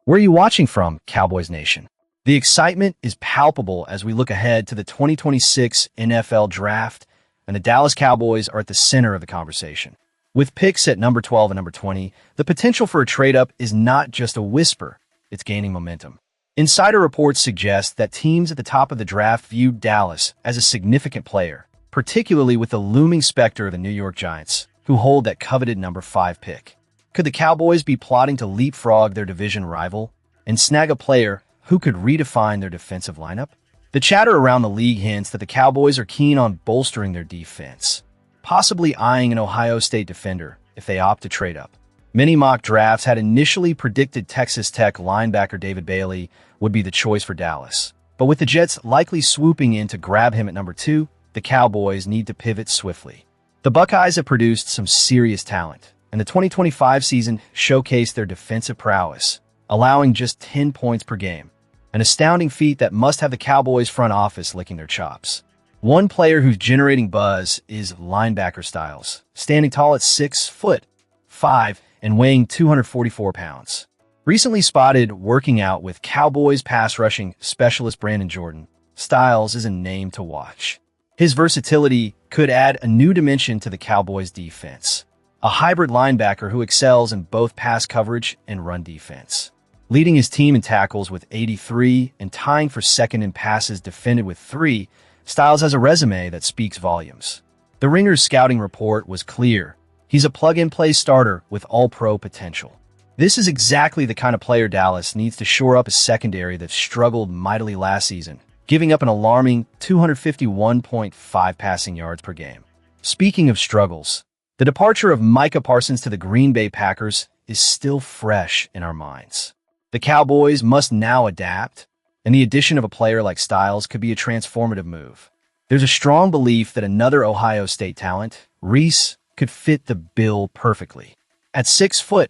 Where are you watching from, Cowboys Nation? The excitement is palpable as we look ahead to the 2026 NFL Draft, and the Dallas Cowboys are at the center of the conversation. With picks at number 12 and number 20, the potential for a trade-up is not just a whisper, it's gaining momentum. Insider reports suggest that teams at the top of the draft view Dallas as a significant player, particularly with the looming specter of the New York Giants, who hold that coveted number 5 pick. Could the Cowboys be plotting to leapfrog their division rival and snag a player who could redefine their defensive lineup? The chatter around the league hints that the Cowboys are keen on bolstering their defense, possibly eyeing an Ohio State defender if they opt to trade up. Many mock drafts had initially predicted Texas Tech linebacker David Bailey would be the choice for Dallas. But with the Jets likely swooping in to grab him at number 2, the Cowboys need to pivot swiftly. The Buckeyes have produced some serious talent, and the 2025 season showcased their defensive prowess, allowing just 10 points per game, an astounding feat that must have the Cowboys front office licking their chops. One player who's generating buzz is linebacker Styles, standing tall at 6'5" and weighing 244 pounds. Recently spotted working out with Cowboys pass rushing specialist Brandon Jordan, Styles is a name to watch. His versatility could add a new dimension to the Cowboys defense, a hybrid linebacker who excels in both pass coverage and run defense. Leading his team in tackles with 83 and tying for second in passes defended with 3, Styles has a resume that speaks volumes. The Ringer's scouting report was clear. He's a plug-and-play starter with all-pro potential. This is exactly the kind of player Dallas needs to shore up a secondary that struggled mightily last season, giving up an alarming 251.5 passing yards per game. Speaking of struggles, the departure of Micah Parsons to the Green Bay Packers is still fresh in our minds. The Cowboys must now adapt, and the addition of a player like Styles could be a transformative move. There's a strong belief that another Ohio State talent, Reese, could fit the bill perfectly. At 6'4"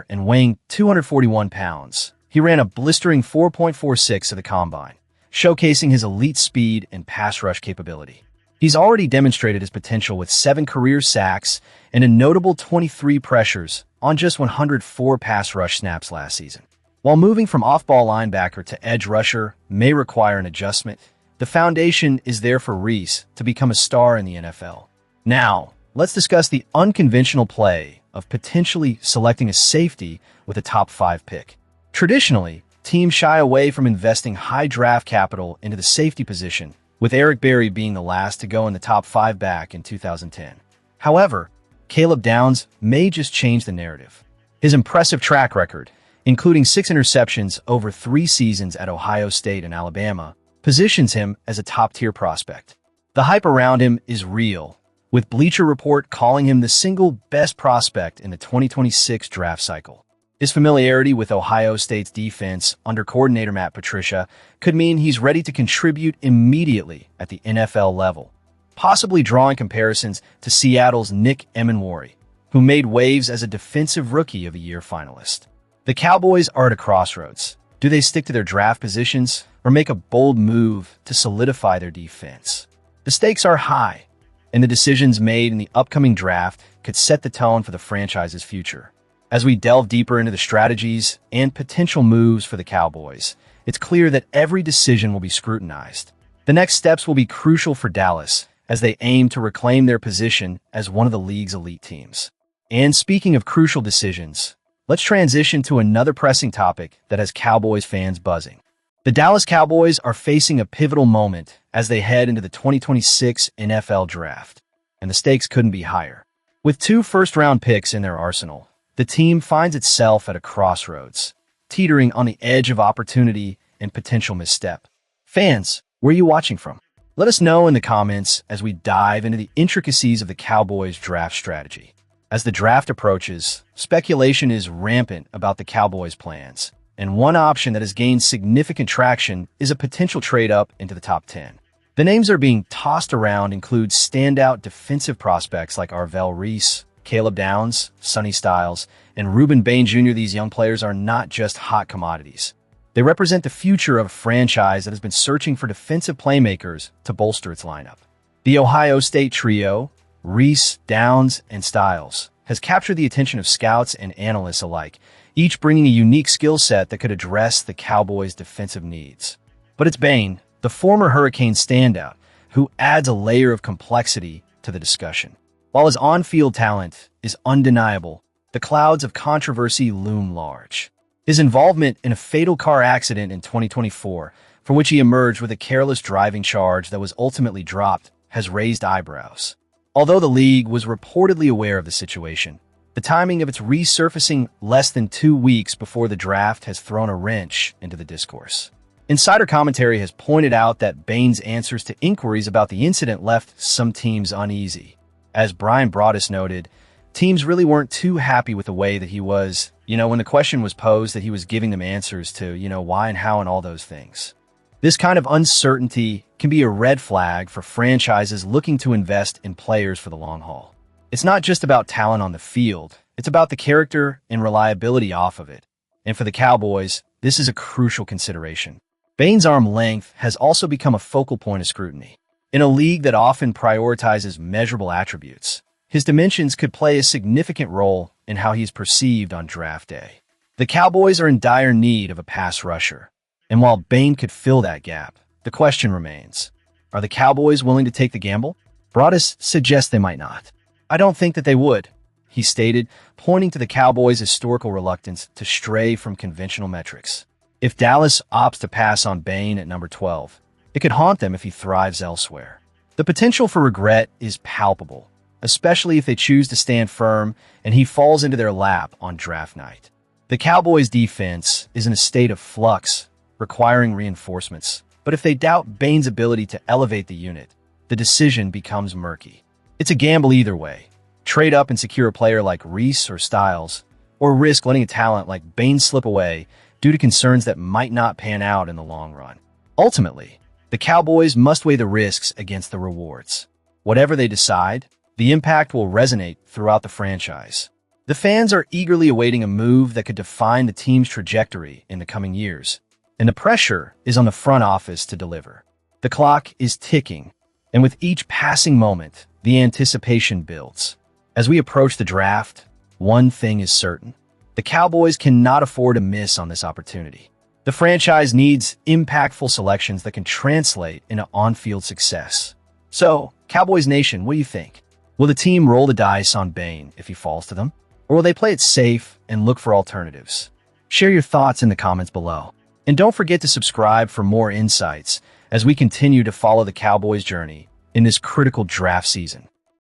and weighing 241 pounds, he ran a blistering 4.46 at the Combine, showcasing his elite speed and pass rush capability. He's already demonstrated his potential with 7 career sacks and a notable 23 pressures on just 104 pass rush snaps last season. While moving from off-ball linebacker to edge rusher may require an adjustment, the foundation is there for Reese to become a star in the NFL. Now, let's discuss the unconventional play of potentially selecting a safety with a top 5 pick. Traditionally, teams shy away from investing high draft capital into the safety position, with Eric Berry being the last to go in the top 5 back in 2010. However, Caleb Downs may just change the narrative. His impressive track record, including 6 interceptions over 3 seasons at Ohio State and Alabama, positions him as a top-tier prospect. The hype around him is real, with Bleacher Report calling him the single best prospect in the 2026 draft cycle. His familiarity with Ohio State's defense under coordinator Matt Patricia could mean he's ready to contribute immediately at the NFL level, possibly drawing comparisons to Seattle's Nick Emenwari, who made waves as a Defensive Rookie of the Year finalist. The Cowboys are at a crossroads. Do they stick to their draft positions or make a bold move to solidify their defense? The stakes are high, and the decisions made in the upcoming draft could set the tone for the franchise's future. As we delve deeper into the strategies and potential moves for the Cowboys, it's clear that every decision will be scrutinized. The next steps will be crucial for Dallas as they aim to reclaim their position as one of the league's elite teams. And speaking of crucial decisions, let's transition to another pressing topic that has Cowboys fans buzzing. The Dallas Cowboys are facing a pivotal moment as they head into the 2026 NFL Draft, and the stakes couldn't be higher. With 2 first-round picks in their arsenal, the team finds itself at a crossroads, teetering on the edge of opportunity and potential misstep. Fans, where are you watching from? Let us know in the comments as we dive into the intricacies of the Cowboys' draft strategy. As the draft approaches, speculation is rampant about the Cowboys' plans, and one option that has gained significant traction is a potential trade-up into the top 10. The names that are being tossed around include standout defensive prospects like Arvell Reese, Caleb Downs, Sonny Styles, and Reuben Bain Jr. These young players are not just hot commodities. They represent the future of a franchise that has been searching for defensive playmakers to bolster its lineup. The Ohio State trio, Reese, Downs, and Styles, has captured the attention of scouts and analysts alike, each bringing a unique skill set that could address the Cowboys' defensive needs. But it's Bain, the former Hurricane standout, who adds a layer of complexity to the discussion. While his on-field talent is undeniable, the clouds of controversy loom large. His involvement in a fatal car accident in 2024, for which he emerged with a careless driving charge that was ultimately dropped, has raised eyebrows. Although the league was reportedly aware of the situation, the timing of its resurfacing less than 2 weeks before the draft has thrown a wrench into the discourse. Insider commentary has pointed out that Bain's answers to inquiries about the incident left some teams uneasy. As Brian Broaddus noted, teams really weren't too happy with the way that he was, when the question was posed that he was giving them answers to, why and how and all those things. This kind of uncertainty can be a red flag for franchises looking to invest in players for the long haul. It's not just about talent on the field, it's about the character and reliability off of it. And for the Cowboys, this is a crucial consideration. Bain's arm length has also become a focal point of scrutiny. In a league that often prioritizes measurable attributes, his dimensions could play a significant role in how he's perceived on draft day. The Cowboys are in dire need of a pass rusher, and while Bain could fill that gap, the question remains, are the Cowboys willing to take the gamble? Broaddus suggests they might not. I don't think that they would, he stated, pointing to the Cowboys' historical reluctance to stray from conventional metrics. If Dallas opts to pass on Bain at number 12, it could haunt them if he thrives elsewhere. The potential for regret is palpable, especially if they choose to stand firm and he falls into their lap on draft night. The Cowboys' defense is in a state of flux, requiring reinforcements, but if they doubt Bain's ability to elevate the unit, the decision becomes murky. It's a gamble either way. Trade up and secure a player like Reese or Styles, or risk letting a talent like Bain slip away due to concerns that might not pan out in the long run. Ultimately, the Cowboys must weigh the risks against the rewards. Whatever they decide, the impact will resonate throughout the franchise. The fans are eagerly awaiting a move that could define the team's trajectory in the coming years, and the pressure is on the front office to deliver. The clock is ticking, and with each passing moment, the anticipation builds. As we approach the draft, one thing is certain. The Cowboys cannot afford to miss on this opportunity. The franchise needs impactful selections that can translate into on-field success. So, Cowboys Nation, what do you think? Will the team roll the dice on Bain if he falls to them? Or will they play it safe and look for alternatives? Share your thoughts in the comments below. And don't forget to subscribe for more insights as we continue to follow the Cowboys' journey in this critical draft season.